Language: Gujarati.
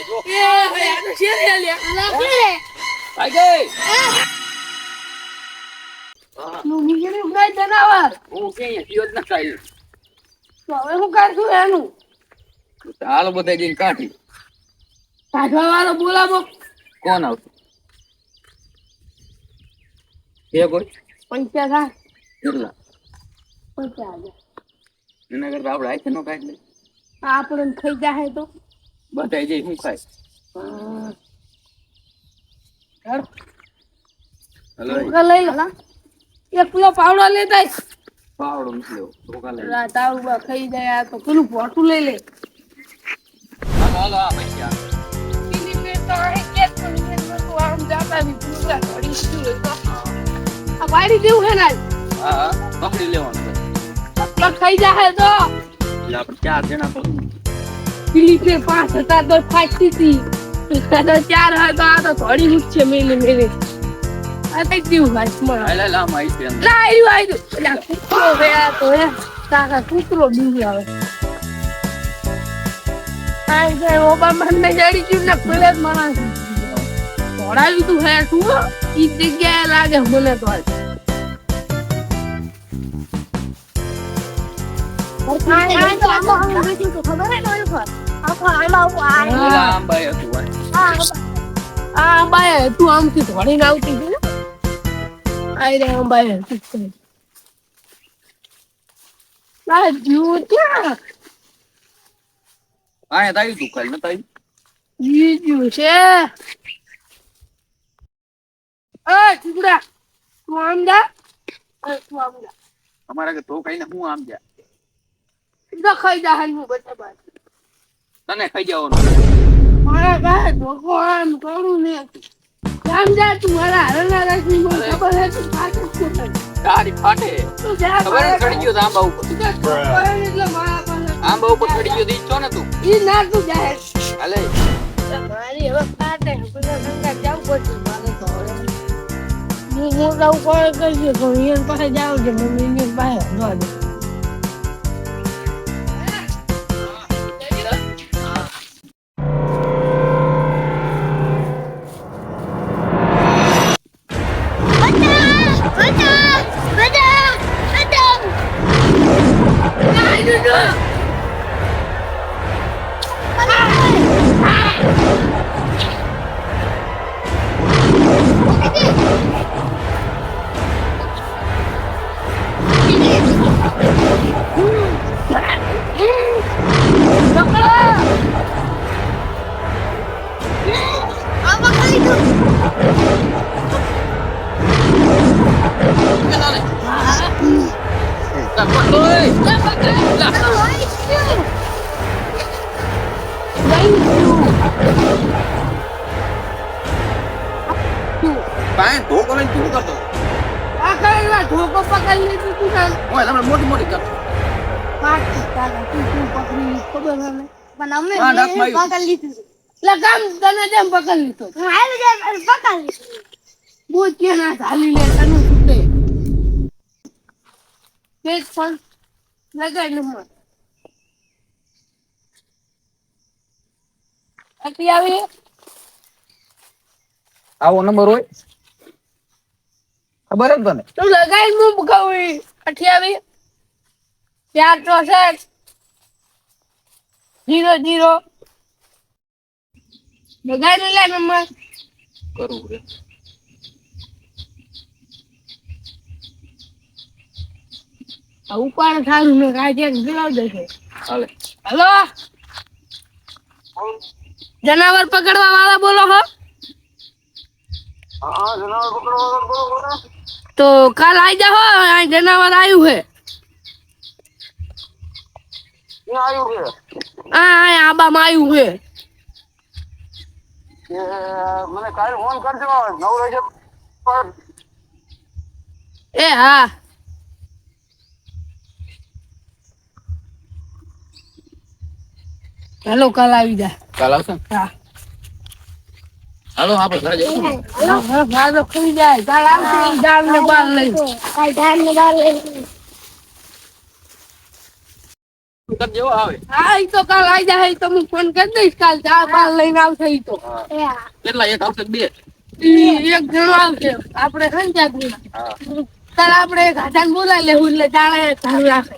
જો એ ભાઈ આ તો શેર લે લે ભાઈ ગઈ નું નીકળે ઉડાય જનાવર હું કે ઈયો જ ન કાઈ તો હવે હું કરશું એનું હાલ બધા જઈને કાઢી કાઢવા વાળો બોલાવો કોણ આવશે એ કોઈ પૈસા થા કેટલા 50,000 એના કરતા આપણે આખે નો કાઢી લે આપણે ખાઈ જાય તો બધાય જઈ શું ખાય હલો લઈ લો એક કિલો પાવડો લેતા પાવડો મૂક્યો ધોકા લઈ રાત આવું ખાઈ જાય આ તો પેલું પોટું લઈ લે હાલો હાલો આ પૈસા પીલી પે તો અહીં કે તો આમ જાતા ની પૂરા ઘડી શું આ વાડી દેવું હે ના હા હા પકડી લેવાનું પટલો ખાઈ જાય તો એટલે આપણે 4 જણા પકડી પીલી પે 5 હતા તો ફાટી હતી તો 4 હતા આ તો ઘડી ઉઠશે મેલે આ કઈ દેવું ભાઈ સ્મળ હાલે લામ આવી છે લા આવ્યું એટલે કૂતરો ગયા તો હે કાકા કૂતરો બીજો આવે આઈ જાય ઓબામા ને જાડી જીવ ને પેલે જ માણસ દોડાવી તું હે તું ઈ જગ્યાએ લાગે મને તો લામ ભાઈ હતું આ બાય તું આમથી ધોડીને આવતી હતી ને આઈ રે બાય ના જીવ ક્યાં આયા તાઈ તું કાલ ન તાઈ જીજુ છે એ ચીકડા તું આમ જા તું આમ જા અમારા કે તો કઈ ને હું આમ જા સીધા ખાઈ જા હાલનું બધા બાદ તને ખાઈ જવાનું મારા ગાય ધોકો આમ કરું ને આમ જા તું મારા હરણા રાખી મને ખબર હે તું પાછળ શું કરે તારી ફાટે તું જા ખબર જ ચડી ગયો તો આંબા ઉપર એટલે મારા પાસે આંબા ઉપર ચડી ગયો તો ઈચ્છો ને તું ઈ ના તું જાય હાલે મારી હવે ફાટે પેલા સંગા જાવ પડશે મારે તો હું મોટા કોઈ કહીએ પણ એની પાસે જાવ છે મને એની પાસે ન દે પાય ધોકો લઈને તું કરતો આ કઈ વાત ધોકો પકડી લીધું તું ને ઓય તમને મોટી મોટી કર પાકી તારા તું પકડી ખબર હે ને પણ અમે હા, નાક માર્યું. પકડી લીધું લગામ તને જેમ પકડી લીધો હાલ જે પકડી લીધું બોલ કે ના ઢાલી લે તને છૂટે તે પણ લગાડ નંબર આટલી આવી આવો નંબર હોય ખબર જ તને તું લગાઈ હું બગાવી 28 464 00 લગાઈ લે નંબર કરું રે આ ઉપાડ થારું ને કાજે ગલાવ દેશે હાલે હેલો જનાવર પકડવા વાળા બોલો હો હા જનાવર પકડવા બોલો તો કાલ આઈ જાઓ આ જનાવર આવ્યું હે ક્યાં આવ્યું છે આ આબામાં આવ્યું હે મને કાલે ફોન કરજો 9 વાગે એ હા હેલો કાલ આવી જા કાલ આવશે હા હાલો આપણે ઘરે જઈએ હા ફાદો ખરી જાય કાલ આવશે ડાળ ને બાર લઈ કાલ ધાન ને બાર લઈ જેવો આવે હા ઈ તો કાલ આવી જાય ઈ તો હું ફોન કરી દઈશ કાલ ચા બા લઈને આવશે ઈ તો કેટલા એક આવશે બે ઈ એક જણો આવશે આપણે સંજાત હા તારે આપણે ગાધાને બોલાવી લેવું એટલે તારે ઘર રાખે